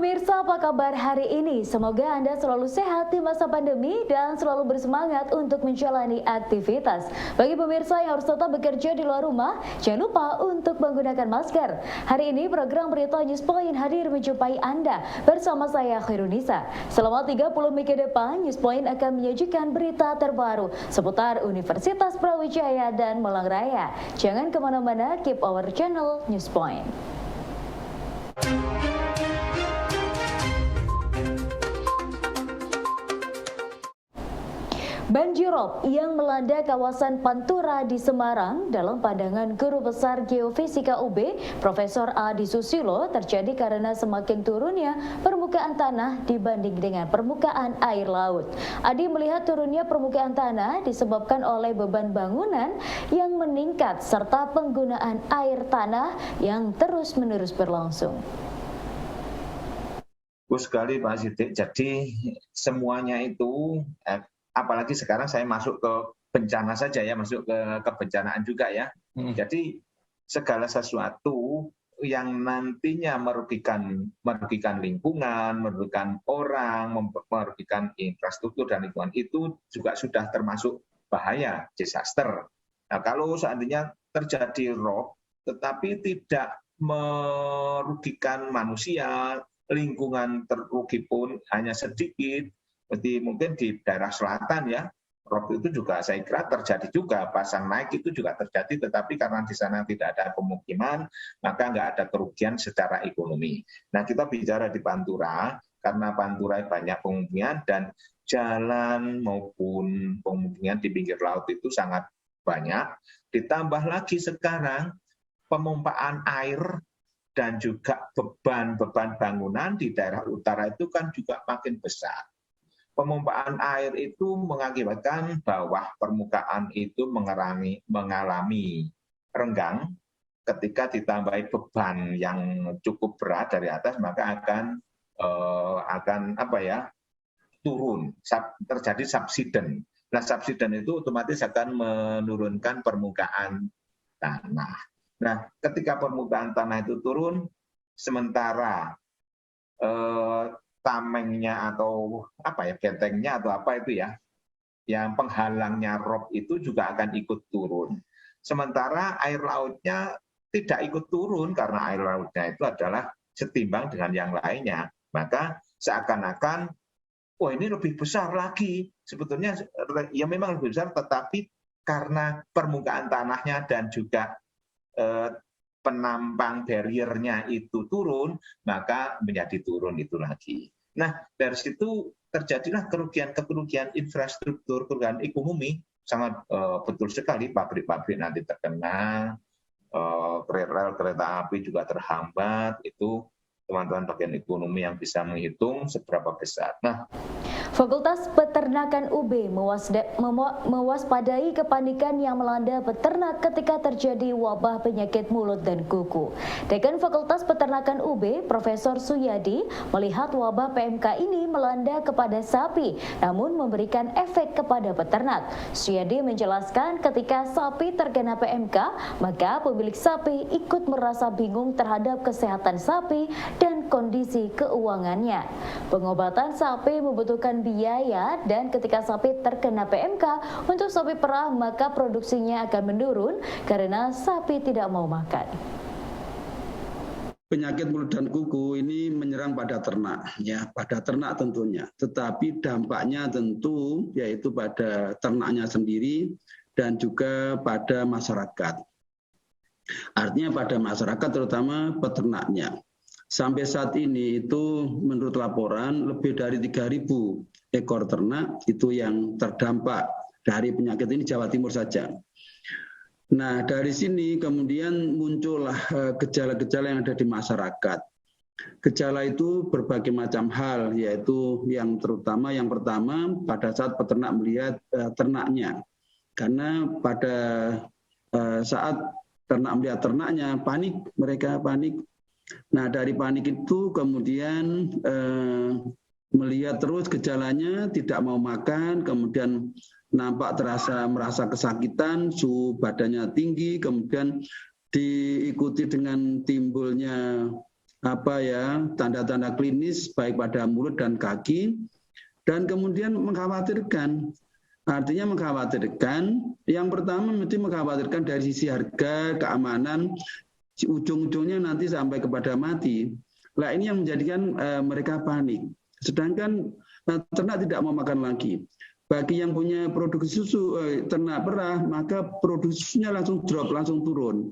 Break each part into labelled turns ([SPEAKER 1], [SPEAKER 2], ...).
[SPEAKER 1] Pemirsa, apa kabar hari ini? Semoga Anda selalu sehat di masa pandemi dan selalu bersemangat untuk menjalani aktivitas. Bagi pemirsa yang harus tetap bekerja di luar rumah, jangan lupa untuk menggunakan masker. Hari ini program Berita Newspoint hadir menjumpai Anda bersama saya Khairunisa. Selama 30 menit ke depan, Newspoint akan menyajikan berita terbaru seputar Universitas Brawijaya dan Malang Raya. Jangan kemana-mana, keep our channel Newspoint. Banjirop yang melanda kawasan Pantura di Semarang dalam pandangan Guru Besar Geofisika UB, Profesor Adi Susilo, terjadi karena semakin turunnya permukaan tanah dibanding dengan permukaan air laut. Adi melihat turunnya permukaan tanah disebabkan oleh beban bangunan yang meningkat serta penggunaan air tanah yang terus-menerus berlangsung.
[SPEAKER 2] Sekali Pak Sidik, jadi semuanya itu apalagi sekarang saya masuk ke bencana saja ya, masuk ke kebencanaan juga ya. Jadi segala sesuatu yang nantinya merugikan lingkungan, merugikan orang, merugikan infrastruktur dan lingkungan itu juga sudah termasuk bahaya, disaster. Nah, kalau seandainya terjadi rob tetapi tidak merugikan manusia, lingkungan terugi pun hanya sedikit, seperti mungkin di daerah selatan ya, rob itu juga saya kira terjadi juga, pasang naik itu juga terjadi, tetapi karena di sana tidak ada pemukiman, maka nggak ada kerugian secara ekonomi. Nah, kita bicara di Pantura, karena Pantura banyak pemukiman dan jalan maupun pemukiman di pinggir laut itu sangat banyak, ditambah lagi sekarang pemumpaan air dan juga beban bangunan di daerah utara itu kan juga makin besar. Pemumpaan air itu mengakibatkan bawah permukaan itu mengalami renggang. Ketika ditambahi beban yang cukup berat dari atas, maka akan turun, terjadi subsiden. Nah, subsiden itu otomatis akan menurunkan permukaan tanah. Nah, ketika permukaan tanah itu turun, sementara tamengnya atau bentengnya atau apa itu ya, yang penghalangnya rob itu juga akan ikut turun. Sementara air lautnya tidak ikut turun karena air lautnya itu adalah setimbang dengan yang lainnya. Maka seakan-akan, ini lebih besar lagi. Sebetulnya ya memang lebih besar, tetapi karena permukaan tanahnya dan juga penampang barriernya itu turun, maka menjadi turun itu lagi. Nah, dari situ terjadilah kerugian infrastruktur, kerugian ekonomi, sangat betul sekali, pabrik-pabrik nanti terkena, rel kereta api juga terhambat, itu teman-teman bagian ekonomi yang bisa menghitung seberapa besar. Nah,
[SPEAKER 1] Fakultas Peternakan UB mewaspadai kepanikan yang melanda peternak ketika terjadi wabah penyakit mulut dan kuku. Dekan Fakultas Peternakan UB, Profesor Suyadi, melihat wabah PMK ini melanda kepada sapi, namun memberikan efek kepada peternak. Suyadi menjelaskan ketika sapi terkena PMK, maka pemilik sapi ikut merasa bingung terhadap kesehatan sapi dan kondisi keuangannya. Pengobatan sapi membutuhkan biaya dan ketika sapi terkena PMK untuk sapi perah maka produksinya akan menurun karena sapi tidak mau makan.
[SPEAKER 3] Penyakit mulut dan kuku ini menyerang pada ternak, ya, pada ternak tentunya. Tetapi dampaknya tentu yaitu pada ternaknya sendiri dan juga pada masyarakat. Artinya pada masyarakat terutama peternaknya. Sampai saat ini itu menurut laporan lebih dari 3.000 ekor ternak itu yang terdampak dari penyakit ini, Jawa Timur saja. Nah, dari sini kemudian muncullah gejala-gejala yang ada di masyarakat. Gejala itu berbagai macam hal, yaitu yang pertama pada saat peternak melihat ternaknya. Karena pada saat ternak melihat ternaknya panik, mereka panik. Nah, dari panik itu kemudian melihat terus gejalanya, tidak mau makan, kemudian nampak merasa kesakitan, suhu badannya tinggi, kemudian diikuti dengan timbulnya tanda-tanda klinis baik pada mulut dan kaki, dan kemudian mengkhawatirkan. Artinya mengkhawatirkan, yang pertama mesti mengkhawatirkan dari sisi harga, keamanan, ujung-ujungnya nanti sampai kepada mati. Nah, ini yang menjadikan mereka panik. Sedangkan ternak tidak mau makan lagi. Bagi yang punya produksi susu ternak perah, maka produksi susunya langsung drop, langsung turun.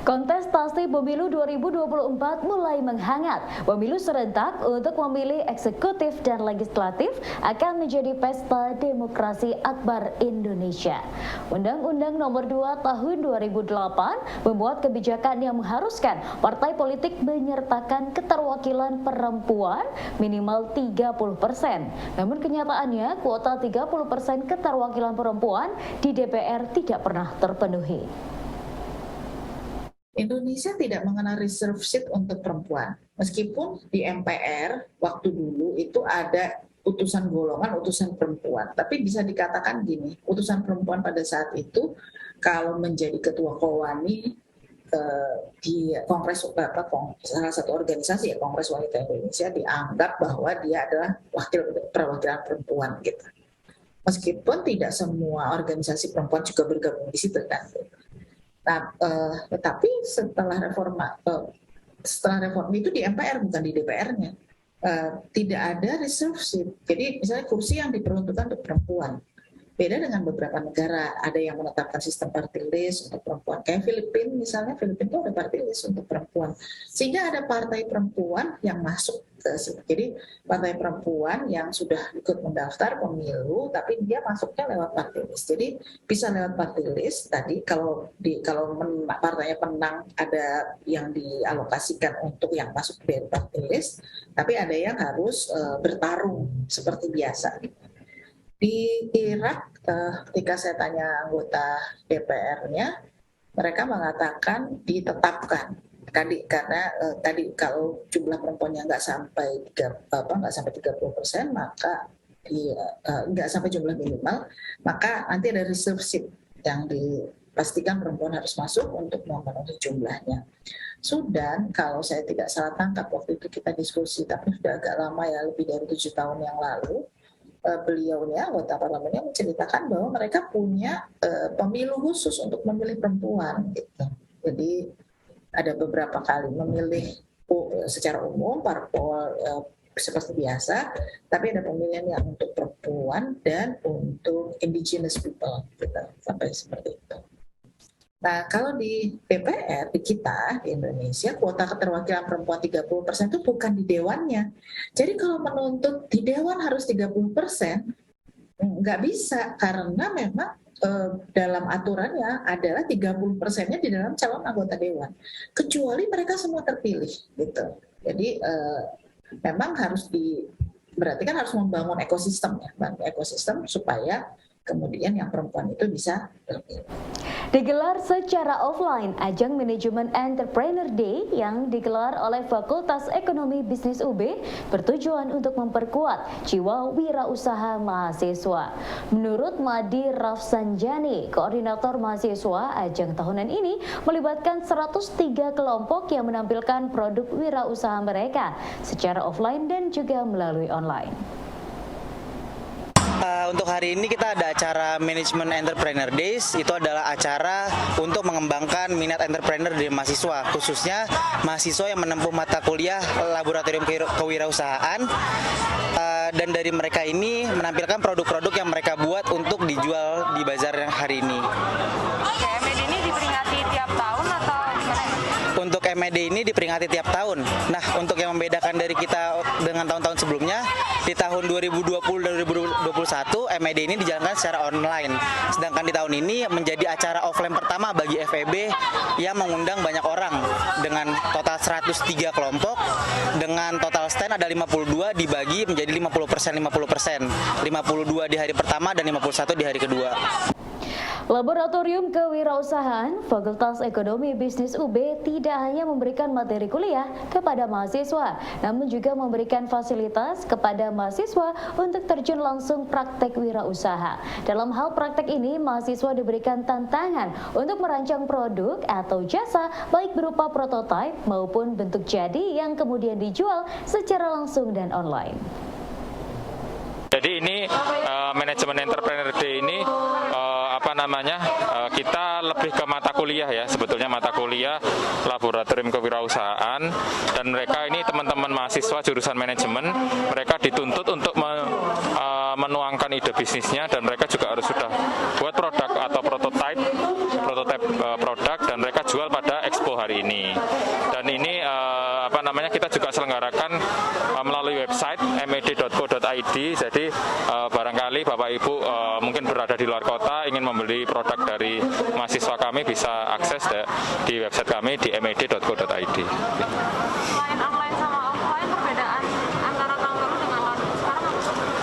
[SPEAKER 1] Kontestasi pemilu 2024 mulai menghangat. Pemilu serentak untuk memilih eksekutif dan legislatif akan menjadi pesta demokrasi akbar Indonesia. Undang-Undang Nomor 2 Tahun 2008 membuat kebijakan yang mengharuskan partai politik menyertakan keterwakilan perempuan minimal 30%. Namun kenyataannya kuota 30% keterwakilan perempuan di DPR tidak pernah terpenuhi.
[SPEAKER 4] Indonesia tidak mengenal reserve seat untuk perempuan. Meskipun di MPR waktu dulu itu ada utusan golongan, utusan perempuan. Tapi bisa dikatakan gini, utusan perempuan pada saat itu kalau menjadi ketua Kowani di Kongres salah satu organisasi ya Kongres Wanita Indonesia dianggap bahwa dia adalah perwakilan perempuan gitu. Meskipun tidak semua organisasi perempuan juga bergabung di situ kan. Nah, tetapi setelah reforma itu di MPR bukan di DPR-nya, tidak ada reserve seat. Jadi misalnya kursi yang diperuntukkan untuk perempuan. Beda dengan beberapa negara, ada yang menetapkan sistem party list untuk perempuan. Kayak Filipina misalnya, Filipina itu ada party list untuk perempuan. Sehingga ada partai perempuan yang masuk ke situ. Jadi partai perempuan yang sudah ikut mendaftar pemilu, tapi dia masuknya lewat party list. Jadi bisa lewat party list. Tadi kalau partainya menang ada yang dialokasikan untuk yang masuk dari party list, tapi ada yang harus bertarung seperti biasa. Di Irak, ketika saya tanya anggota DPR-nya, mereka mengatakan ditetapkan. Karena tadi kalau jumlah perempuannya nggak sampai 30%, maka nggak sampai jumlah minimal, maka nanti ada reserve seat yang dipastikan perempuan harus masuk untuk memenuhi jumlahnya. Sudan, kalau saya tidak salah tangkap waktu itu kita diskusi, tapi sudah agak lama ya, lebih dari 7 tahun yang lalu, beliaunya, anggota parlemennya menceritakan bahwa mereka punya pemilu khusus untuk memilih perempuan. Gitu. Jadi ada beberapa kali memilih secara umum, parpol seperti biasa, tapi ada pemilihan yang untuk perempuan dan untuk indigenous people, gitu, sampai seperti itu. Nah, kalau di DPR, di kita, di Indonesia, kuota keterwakilan perempuan 30% itu bukan di dewannya. Jadi kalau menuntut di dewan harus 30%, nggak bisa, karena memang dalam aturannya adalah 30%-nya di dalam calon anggota dewan. Kecuali mereka semua terpilih, gitu. Jadi memang berarti kan harus membangun ekosistem ya, ekosistem supaya kemudian yang perempuan itu bisa terpilih.
[SPEAKER 1] Digelar secara offline, ajang Manajemen Entrepreneur Day yang digelar oleh Fakultas Ekonomi Bisnis UB bertujuan untuk memperkuat jiwa wirausaha mahasiswa. Menurut Madi Rafsanjani, koordinator mahasiswa, ajang tahunan ini melibatkan 103 kelompok yang menampilkan produk wirausaha mereka secara offline dan juga melalui online.
[SPEAKER 5] Untuk hari ini kita ada acara Management Entrepreneur Days. Itu adalah acara untuk mengembangkan minat entrepreneur dari mahasiswa, khususnya mahasiswa yang menempuh mata kuliah laboratorium kewirausahaan, dan dari mereka ini menampilkan produk-produk yang mereka buat untuk dijual di bazar hari ini.
[SPEAKER 6] Oke, MED ini diperingati tiap tahun atau gimana?
[SPEAKER 5] Untuk MED ini diperingati tiap tahun. Nah, untuk yang membedakan dari kita dengan tahun-tahun sebelumnya, di tahun 2020 dan 2021 MED ini dijalankan secara online. Sedangkan di tahun ini menjadi acara offline pertama bagi FEB yang mengundang banyak orang dengan total 103 kelompok, dengan total stand ada 52 dibagi menjadi 50%, 52 di hari pertama dan 51 di hari kedua.
[SPEAKER 1] Laboratorium Kewirausahaan Fakultas Ekonomi Bisnis UB tidak hanya memberikan materi kuliah kepada mahasiswa, namun juga memberikan fasilitas kepada mahasiswa untuk terjun langsung praktek wirausaha. Dalam hal praktek ini, mahasiswa diberikan tantangan untuk merancang produk atau jasa, baik berupa prototipe maupun bentuk jadi yang kemudian dijual secara langsung dan online.
[SPEAKER 7] Jadi ini manajemen entrepreneur day ini kita lebih ke mata kuliah ya, sebetulnya mata kuliah laboratorium kewirausahaan, dan mereka ini teman-teman mahasiswa jurusan manajemen, mereka dituntut untuk menuangkan ide bisnisnya, dan mereka juga harus sudah buat produk atau prototipe produk, dan mereka jual pada expo hari ini. Dan ini kita juga selenggarakan melalui website med.co.id. Jadi barangkali Bapak Ibu mungkin berada di luar kota ingin membeli produk dari mahasiswa kami, bisa akses di website kami di med.co.id.
[SPEAKER 6] Selain online sama offline, perbedaan antara tahun lalu dengan tahun sekarang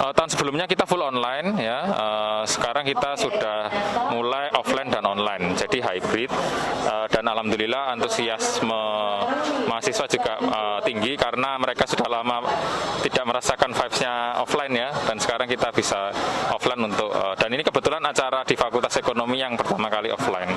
[SPEAKER 6] apa?
[SPEAKER 7] Tahun sebelumnya kita full online ya, sekarang kita sudah mulai offline dan online, jadi hybrid, dan alhamdulillah antusiasme mahasiswa juga tinggi karena mereka sudah lama tidak merasakan vibes-nya offline ya, dan sekarang kita bisa offline untuk dan ini kebetulan acara di Fakultas Ekonomi yang pertama kali offline.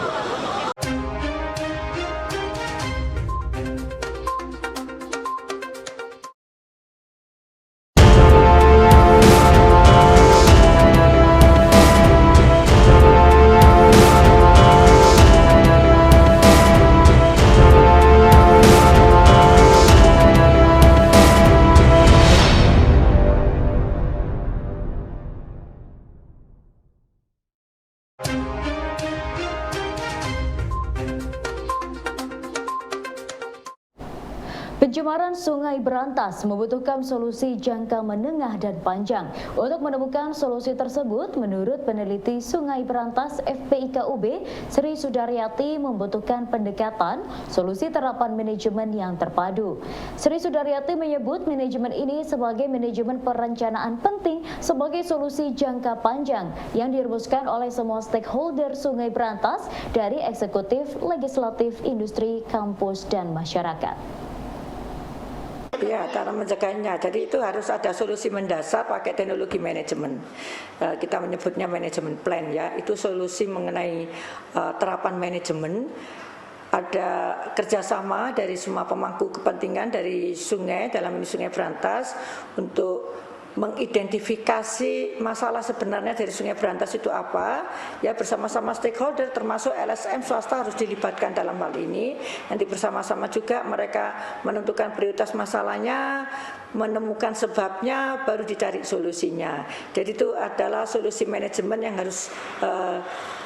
[SPEAKER 1] Pencemaran Sungai Berantas membutuhkan solusi jangka menengah dan panjang. Untuk menemukan solusi tersebut, menurut peneliti Sungai Berantas FPIK UB, Sri Sudaryati membutuhkan pendekatan solusi terapan manajemen yang terpadu. Sri Sudaryati menyebut manajemen ini sebagai manajemen perencanaan penting sebagai solusi jangka panjang yang dirumuskan oleh semua stakeholder Sungai Berantas dari eksekutif, legislatif, industri, kampus, dan masyarakat.
[SPEAKER 8] Ya, cara mencegahnya. Jadi itu harus ada solusi mendasar pakai teknologi manajemen. Kita menyebutnya manajemen plan ya. Itu solusi mengenai terapan manajemen. Ada kerjasama dari semua pemangku kepentingan dari sungai, dalam ini Sungai Berantas, untuk mengidentifikasi masalah sebenarnya dari Sungai Berantas itu apa, ya bersama-sama stakeholder termasuk LSM swasta harus dilibatkan dalam hal ini. Nanti bersama-sama juga mereka menentukan prioritas masalahnya, menemukan sebabnya, baru dicari solusinya. Jadi itu adalah solusi manajemen yang harus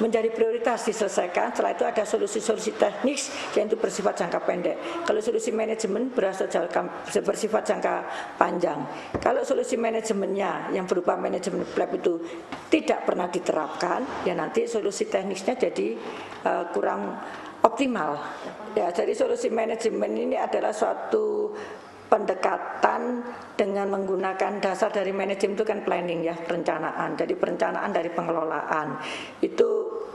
[SPEAKER 8] menjadi prioritas diselesaikan. Setelah itu ada solusi-solusi teknis yang itu bersifat jangka pendek. Kalau solusi manajemen bersifat jangka panjang. Kalau solusi manajemennya yang berupa manajemen lab itu tidak pernah diterapkan, ya nanti solusi teknisnya jadi kurang optimal. Ya, jadi solusi manajemen ini adalah suatu pendekatan dengan menggunakan dasar dari manajemen itu kan planning ya, perencanaan. Jadi perencanaan dari pengelolaan itu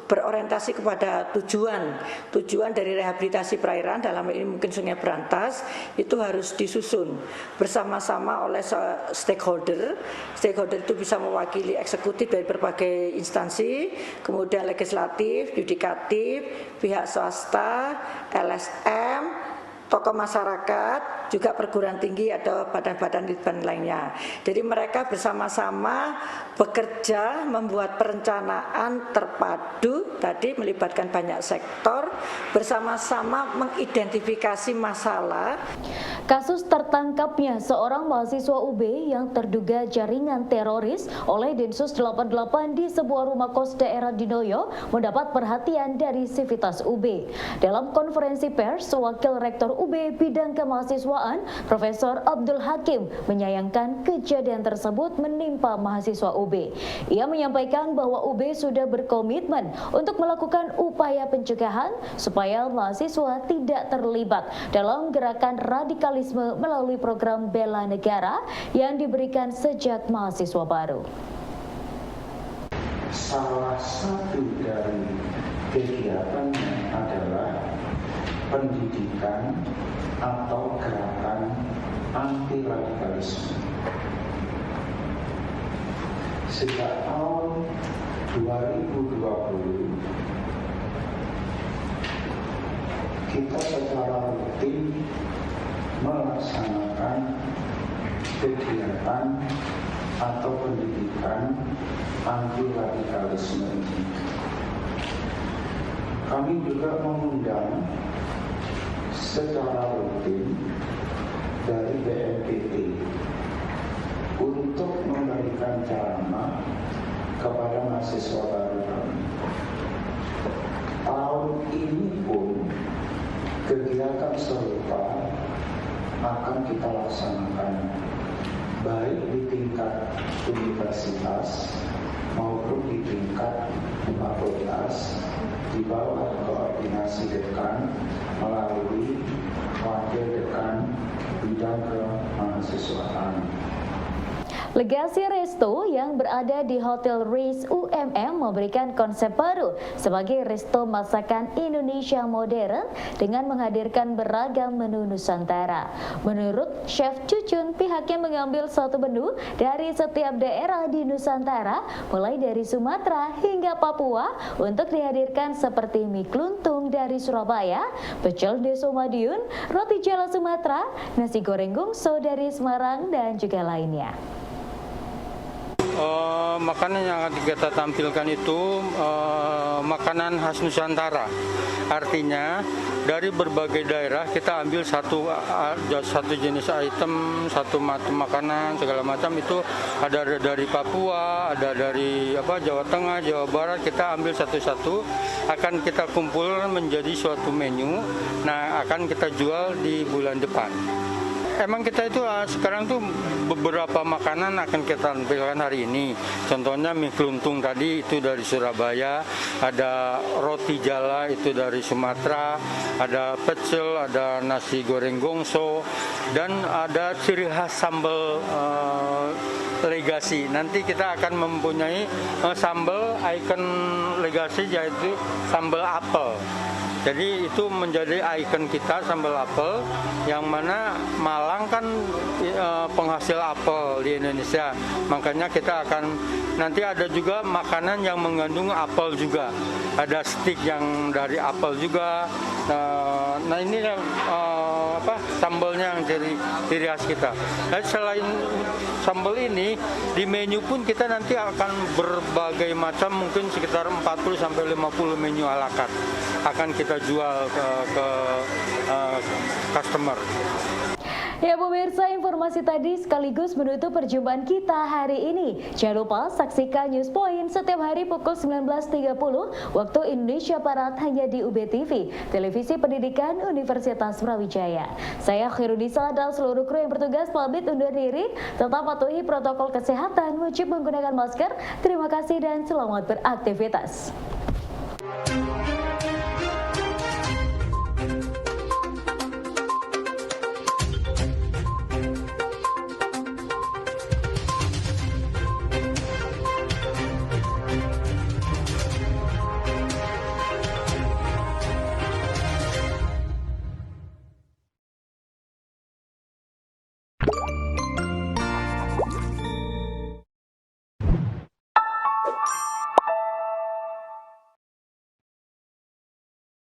[SPEAKER 8] berorientasi kepada tujuan dari rehabilitasi perairan, dalam ini mungkin Sungai Berantas, itu harus disusun bersama-sama oleh stakeholder. Stakeholder itu bisa mewakili eksekutif dari berbagai instansi, kemudian legislatif, yudikatif, pihak swasta, LSM, tokoh masyarakat, juga perguruan tinggi atau badan-badan litbang lainnya. Jadi mereka bersama-sama bekerja membuat perencanaan terpadu, tadi melibatkan banyak sektor, bersama-sama mengidentifikasi masalah.
[SPEAKER 1] Kasus tertangkapnya seorang mahasiswa UB yang terduga jaringan teroris oleh Densus 88 di sebuah rumah kos daerah Dinoyo mendapat perhatian dari Sivitas UB. Dalam konferensi pers, Wakil Rektor UB Bidang Kemahasiswaan, Profesor Abdul Hakim, menyayangkan kejadian tersebut menimpa mahasiswa UB. Ia menyampaikan bahwa UB sudah berkomitmen untuk melakukan upaya pencegahan supaya mahasiswa tidak terlibat dalam gerakan radikalisme melalui program bela negara yang diberikan sejak mahasiswa baru.
[SPEAKER 9] Salah satu dari kegiatannya adalah pendidikan atau gerakan anti radikalisme. Sejak tahun 2020 kita secara rutin melaksanakan kegiatan atau pendidikan anti radikalisme ini. Kami juga mengundang secara rutin dari BNPB untuk memberikan ceramah kepada mahasiswa baru kami. Tahun ini pun kegiatan serupa akan kita laksanakan baik di tingkat universitas maupun di tingkat fakultas di bawah koordinasi dekan melalui wakil dekan bidang kemahasiswaan.
[SPEAKER 1] Legasi Resto yang berada di Hotel Riz UMM memberikan konsep baru sebagai resto masakan Indonesia modern dengan menghadirkan beragam menu Nusantara. Menurut Chef Cucun, pihaknya mengambil satu menu dari setiap daerah di Nusantara, mulai dari Sumatera hingga Papua untuk dihadirkan seperti mie kluntung dari Surabaya, pecel Deso Madiun, roti jala Sumatera, nasi goreng gungso dari Semarang, dan juga lainnya.
[SPEAKER 10] Makanan yang akan kita tampilkan itu makanan khas Nusantara. Artinya dari berbagai daerah kita ambil satu jenis item, satu makanan segala macam itu ada dari Papua, ada dari Jawa Tengah, Jawa Barat. Kita ambil satu-satu, akan kita kumpulkan menjadi suatu menu. Nah, akan kita jual di bulan depan. Emang kita itu sekarang tuh beberapa makanan akan kita tampilkan hari ini. Contohnya mie keluntung tadi itu dari Surabaya, ada roti jala itu dari Sumatera, ada pecel, ada nasi goreng gongso, dan ada ciri khas sambal legasi. Nanti kita akan mempunyai sambal ikon legasi, yaitu sambal apel. Jadi itu menjadi ikon kita, sambal apel, yang mana Malang kan penghasil apel di Indonesia. Makanya kita akan nanti ada juga makanan yang mengandung apel juga. Ada stik yang dari apel juga. Nah ini sambalnya yang ciri khas kita. Dan selain sambal ini, di menu pun kita nanti akan berbagai macam, mungkin sekitar 40 sampai 50 menu ala carte akan kita jual ke customer.
[SPEAKER 1] Ya pemirsa, informasi tadi sekaligus menutup perjumpaan kita hari ini. Jangan lupa saksikan News Point setiap hari pukul 19.30 waktu Indonesia Barat hanya di UB TV, Televisi Pendidikan Universitas Brawijaya. Saya Khirudisa dan seluruh kru yang bertugas pamit undur diri. Tetap patuhi protokol kesehatan, wajib menggunakan masker. Terima kasih dan selamat beraktivitas.